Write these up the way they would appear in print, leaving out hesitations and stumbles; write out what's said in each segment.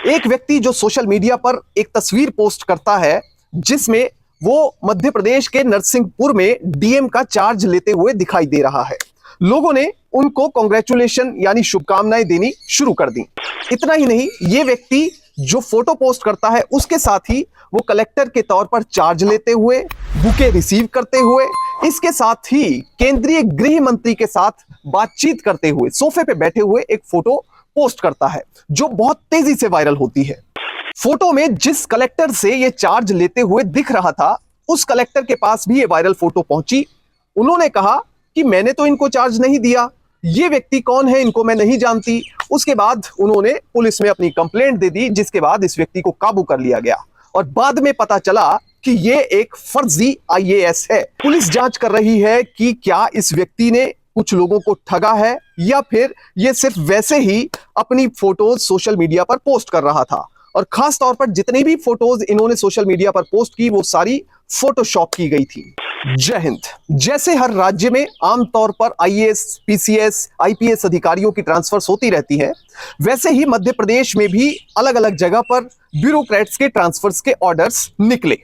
एक व्यक्ति जो सोशल मीडिया पर एक तस्वीर पोस्ट करता है जिसमें वो मध्य प्रदेश के नरसिंहपुर में डीएम का चार्ज लेते हुए दिखाई दे रहा है। लोगों ने उनको कांग्रेचुलेशन यानी शुभकामनाएं देनी शुरू कर दी। इतना ही नहीं, ये व्यक्ति जो फोटो पोस्ट करता है उसके साथ ही वो कलेक्टर के तौर पर चार्ज लेते हुए, बुके रिसीव करते हुए, इसके साथ ही केंद्रीय गृह मंत्री के साथ बातचीत करते हुए सोफे पे बैठे हुए एक फोटो पोस्ट करता है जो बहुत तेजी से वायरल होती है। फोटो में जिस कलेक्टर से ये चार्ज लेते हुए दिख रहा था उस कलेक्टर के पास भी ये वायरल फोटो पहुंची। उन्होंने कहा कि मैंने तो इनको चार्ज नहीं दिया, ये व्यक्ति कौन है इनको मैं नहीं जानती। उसके बाद उन्होंने पुलिस में अपनी कंप्लेंट दे दी, जिसके बाद इस व्यक्ति को काबू कर लिया गया और बाद में पता चला कि ये एक फर्जी आईएएस है। पुलिस जांच कर रही है कि क्या इस व्यक्ति ने कुछ लोगों को ठगा है या फिर ये सिर्फ वैसे ही अपनी फोटोज सोशल मीडिया पर पोस्ट कर रहा था। और खास तौर पर जितनी भी फोटोज इन्होंने सोशल मीडिया पर पोस्ट की वो सारी फोटोशॉप की गई थी। जय हिंद। जैसे हर राज्य में आमतौर पर आईएएस, पीसीएस, आईपीएस अधिकारियों की ट्रांसफर्स होती रहती है, वैसे ही मध्य प्रदेश में भी अलग अलग जगह पर ब्यूरोक्रेट्स के ट्रांसफर्स के ऑर्डर्स निकले।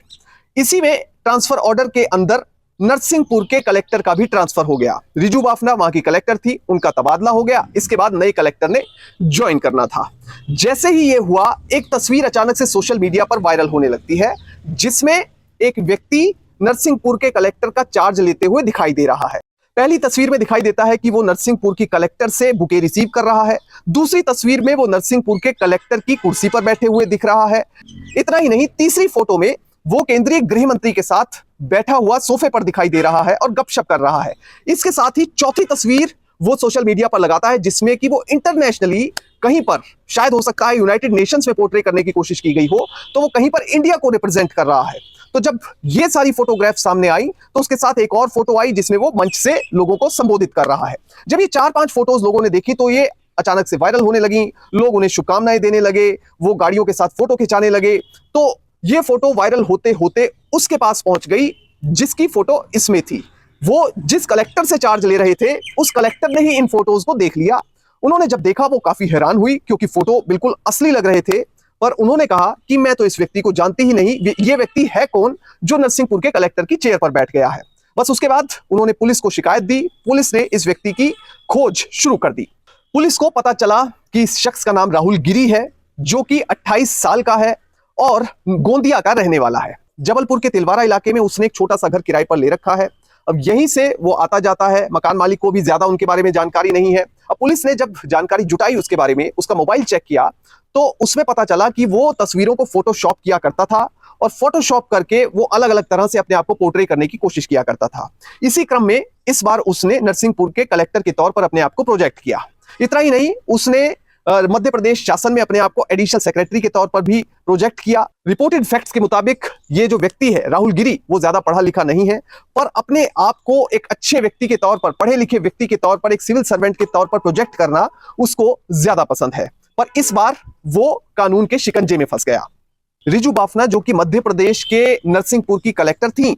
इसी में ट्रांसफर ऑर्डर के अंदर नरसिंहपुर के कलेक्टर का भी ट्रांसफर हो गया। रिजू बाफना वहां की कलेक्टर थी, उनका तबादला हो गया। इसके बाद नए कलेक्टर ने ज्वाइन करना था। जैसे ही ये हुआ, एक तस्वीर अचानक से सोशल मीडिया पर वायरल होने लगती है जिसमें एक व्यक्ति नरसिंहपुर के कलेक्टर का चार्ज लेते हुए दिखाई दे रहा है। पहली तस्वीर में दिखाई देता है कि वो नरसिंहपुर की कलेक्टर से बुके रिसीव कर रहा है। दूसरी तस्वीर में वो नरसिंहपुर के कलेक्टर की कुर्सी पर बैठे हुए दिख रहा है। इतना ही नहीं, तीसरी फोटो में वो केंद्रीय गृह मंत्री के साथ बैठा हुआ सोफे पर दिखाई दे रहा है और गपशप कर रहा है। इसके साथ ही चौथी तस्वीर वो सोशल मीडिया पर लगाता है जिसमें कि वो इंटरनेशनली कहीं पर, शायद हो सकता है यूनाइटेड नेशंस में पोर्ट्रे करने की कोशिश की गई हो, तो वो कहीं पर इंडिया को रिप्रेजेंट कर रहा है। तो जब ये सारी फोटोग्राफ सामने आई तो उसके साथ एक और फोटो आई जिसमें वो मंच से लोगों को संबोधित कर रहा है। जब ये 4-5 फोटोज लोगों ने देखी तो ये अचानक से वायरल होने लगी। लोग उन्हें शुभकामनाएं देने लगे, वो गाड़ियों के साथ फोटो खिंचाने लगे। तो ये फोटो वायरल होते होते उसके पास पहुंच गई जिसकी फोटो इसमें थी। वो जिस कलेक्टर से चार्ज ले रहे थे उस कलेक्टर ने ही इन फोटोज को देख लिया। उन्होंने जब देखा वो काफी हैरान हुई क्योंकि फोटो बिल्कुल असली लग रहे थे। पर उन्होंने कहा कि मैं तो इस व्यक्ति को जानती ही नहीं, ये व्यक्ति है कौन जो नरसिंहपुर के कलेक्टर की चेयर पर बैठ गया है। बस उसके बाद उन्होंने पुलिस को शिकायत दी। पुलिस ने इस व्यक्ति की खोज शुरू कर दी। पुलिस को पता चला कि इस शख्स का नाम राहुल गिरी है जो कि 28 साल का है और गोंदिया का रहने वाला है। जबलपुर के तिलवारा इलाके में उसने एक छोटा सा घर किराए पर ले रखा है। अब यहीं से वो आता जाता है। मकान मालिक को भी ज्यादा उनके बारे में जानकारी नहीं है। अब पुलिस ने जब जानकारी जुटाई उसके बारे में, उसका मोबाइल चेक किया तो उसमें पता चला कि वो तस्वीरों को फोटोशॉप किया करता था और फोटोशॉप करके वो अलग अलग तरह से अपने आप को पोर्ट्रे करने की कोशिश किया करता था। इसी क्रम में इस बार उसने नरसिंहपुर के कलेक्टर के तौर पर अपने आप को प्रोजेक्ट किया। इतना ही नहीं, उसने मध्य प्रदेश शासन में अपने आप को एडिशनल सेक्रेटरी के तौर पर भी प्रोजेक्ट किया। रिपोर्टेड फैक्ट्स के मुताबिक ये जो व्यक्ति है राहुल गिरी, वो ज्यादा पढ़ा लिखा नहीं है पर अपने आप को एक अच्छे व्यक्ति के तौर पर, पढ़े लिखे व्यक्ति के तौर पर, एक सिविल सर्वेंट के तौर पर प्रोजेक्ट करना उसको ज्यादा पसंद है। पर इस बार वो कानून के शिकंजे में फंस गया। रिजू बाफना जो कि मध्य प्रदेश के नरसिंहपुर की कलेक्टर थी,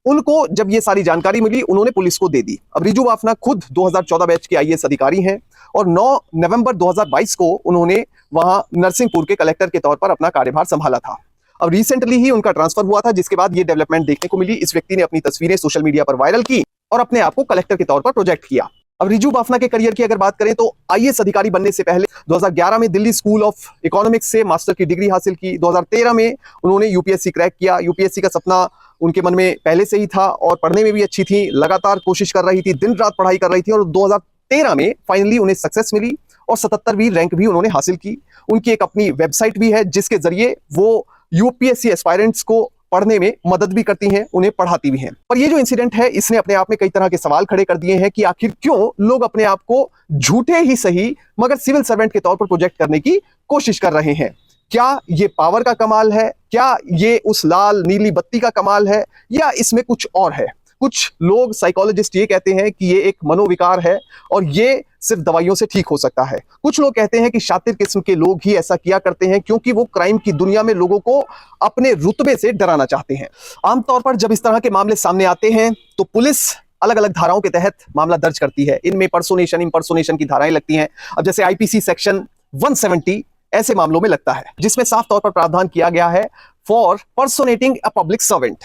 उनको जब ये सारी जानकारी मिली उन्होंने पुलिस को दे दी। अब रिजू बाफना खुद 2014 बैच के आईएएस अधिकारी हैं और 9 नवंबर 2022 को उन्होंने वहां नरसिंहपुर के कलेक्टर के तौर पर अपना कार्यभार संभाला था। अब रिसेंटली ही उनका ट्रांसफर हुआ था जिसके बाद ये डेवलपमेंट देखने को मिली। इस व्यक्ति ने अपनी तस्वीरें सोशल मीडिया पर वायरल की और अपने आप को कलेक्टर के तौर पर प्रोजेक्ट किया। अब रिजू बाफना के करियर की अगर बात करें तो आईएएस अधिकारी बनने से पहले 2011 में दिल्ली स्कूल ऑफ इकोनॉमिक्स से मास्टर की डिग्री हासिल की। 2013 में उन्होंने यूपीएससी क्रैक किया। यूपीएससी का सपना उनके मन में पहले से ही था और पढ़ने में भी अच्छी थी, लगातार कोशिश कर रही थी, दिन रात पढ़ाई कर रही थी और 2013 में फाइनली उन्हें सक्सेस मिली और 77वीं रैंक भी उन्होंने हासिल की। उनकी एक अपनी वेबसाइट भी है जिसके जरिए वो यूपीएससी एस्पायरेंट्स को पढ़ने में मदद भी करती हैं, उन्हें पढ़ाती भी हैं। पर ये जो इंसिडेंट है इसने अपने आप में कई तरह के सवाल खड़े कर दिए हैं कि आखिर क्यों लोग अपने आप को झूठे ही सही मगर सिविल सर्वेंट के तौर पर प्रोजेक्ट करने की कोशिश कर रहे हैं। क्या ये पावर का कमाल है? क्या ये उस लाल नीली बत्ती का कमाल है या इसमें कुछ और है? कुछ लोग साइकोलॉजिस्ट ये कहते हैं कि ये एक मनोविकार है और ये सिर्फ दवाइयों से ठीक हो सकता है। कुछ लोग कहते हैं कि शातिर किस्म के लोग ही ऐसा किया करते हैं क्योंकि वो क्राइम की दुनिया में लोगों को अपने रुतबे से डराना चाहते हैं। आमतौर पर जब इस तरह के मामले सामने आते हैं तो पुलिस अलग अलग धाराओं के तहत मामला दर्ज करती है। इनमें पर्सोनेशन, इंपर्सोनेशन की धाराएं लगती हैं। अब जैसे आईपीसी सेक्शन 170 ऐसे मामलों में लगता है, जिसमें साफ तौर पर प्रावधान किया गया है फॉर पर्सोनेटिंग अ पब्लिक सर्वेंट।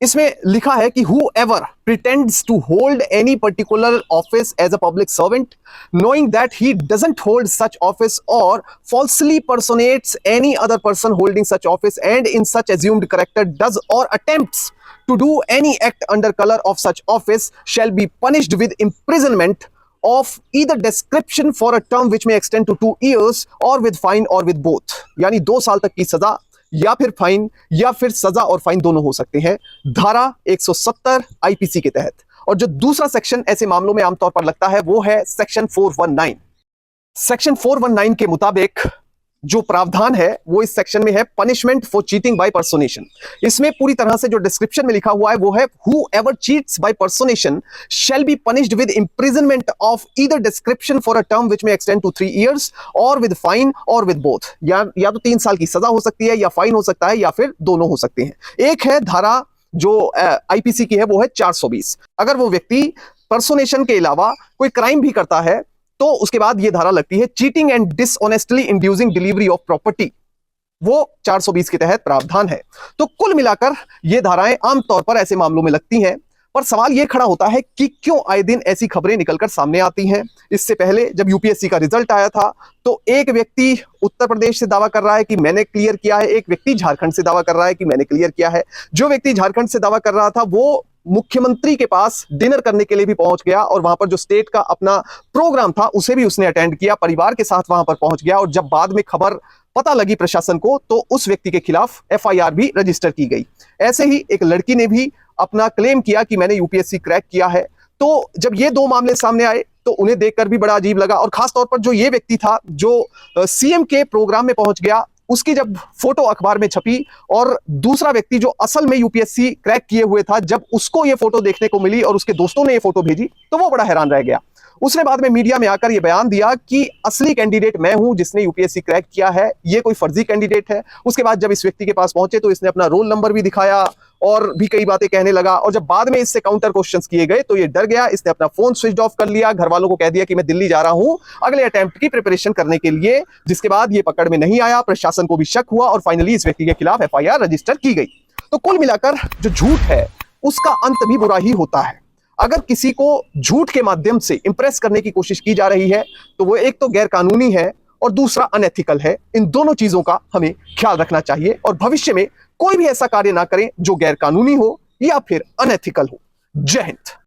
इसमें लिखा है कि whoever pretends to hold any particular office as a public servant, knowing that he doesn't hold such office, or falsely personates any other person holding such office and in such assumed character does or attempts to do any act under color of such office, shall be punished with imprisonment of either description for a term which may extend to 2 years, or with fine, or with both। यानी 2 साल तक की सजा या फिर fine, या फिर सजा और फाइन दोनों हो सकते हैं धारा 170 आईपीसी के तहत। और जो दूसरा सेक्शन ऐसे मामलों में आमतौर पर लगता है वो है सेक्शन 419। सेक्शन 419 के मुताबिक जो प्रावधान है वो इस सेक्शन में है पनिशमेंट फॉर चीटिंग बाय पर्सोनेशन। इसमें पूरी तरह से जो डिस्क्रिप्शन में लिखा हुआ है वो है whoever cheats by personation shall be punished with imprisonment of either description for a term which may extend to 3 years, or with fine, or with both। या तो 3 साल की सजा हो सकती है, या फाइन हो सकता है, या फिर दोनों हो सकते हैं। एक है धारा जो आईपीसी की है वो है 420। अगर वो व्यक्ति पर्सोनेशन के अलावा कोई क्राइम भी करता है तो उसके बाद ये धारा लगती है cheating and dishonestly inducing delivery of property, वो 420 के तहत प्रावधान है। तो कुल मिलाकर ये धाराएं आमतौर पर ऐसे मामलों में लगती हैं। पर सवाल ये खड़ा होता है कि क्यों आए दिन ऐसी खबरें निकलकर सामने आती हैं। इससे पहले जब यूपीएससी का रिजल्ट आया था तो एक व्यक्ति उत्तर प्रदेश से दावा कर रहा है कि मैंने क्लियर किया है, एक व्यक्ति झारखंड से दावा कर रहा है कि मैंने क्लियर किया है। जो व्यक्ति झारखंड से दावा कर रहा था वो मुख्यमंत्री के पास डिनर करने के लिए भी पहुंच गया, और वहां पर जो स्टेट का अपना प्रोग्राम था उसे भी उसने अटेंड किया, परिवार के साथ वहां पर पहुंच गया। और जब बाद में खबर पता लगी प्रशासन को तो उस व्यक्ति के खिलाफ एफआईआर भी रजिस्टर की गई। ऐसे ही एक लड़की ने भी अपना क्लेम किया कि मैंने यूपीएससी क्रैक किया है। तो जब ये 2 मामले सामने आए तो उन्हें देखकर भी बड़ा अजीब लगा। और खास तौर पर जो ये व्यक्ति था जो सीएम के प्रोग्राम में पहुंच गया, उसकी जब फोटो अखबार में छपी और दूसरा व्यक्ति जो असल में यूपीएससी क्रैक किए हुए था, जब उसको ये फोटो देखने को मिली और उसके दोस्तों ने ये फोटो भेजी तो वो बड़ा हैरान रह गया। उसने बाद में मीडिया में आकर ये बयान दिया कि असली कैंडिडेट मैं हूं जिसने यूपीएससी क्रैक किया है, ये कोई फर्जी कैंडिडेट है। उसके बाद जब इस व्यक्ति के पास पहुंचे तो इसने अपना रोल नंबर भी दिखाया और भी कई बातें कहने लगा। और जब बाद में इससे काउंटर क्वेश्चंस किए गए तो ये डर गया, इसने अपना फोन स्विच ऑफ कर लिया, घर वालों को कह दिया कि मैं दिल्ली जा रहा हूं अगले अटेम्प्ट की प्रिपरेशन करने के लिए। जिसके बाद ये पकड़ में नहीं आया, प्रशासन को भी शक हुआ और फाइनली इस व्यक्ति के खिलाफ एफआईआर रजिस्टर की गई। तो कुल मिलाकर जो झूठ है उसका अंत भी बुरा ही होता है। अगर किसी को झूठ के माध्यम से इंप्रेस करने की कोशिश की जा रही है तो वो एक तो गैर कानूनी है और दूसरा अनएथिकल है। इन दोनों चीजों का हमें ख्याल रखना चाहिए और भविष्य में कोई भी ऐसा कार्य ना करें जो गैर कानूनी हो या फिर अनएथिकल हो। जय हिंद।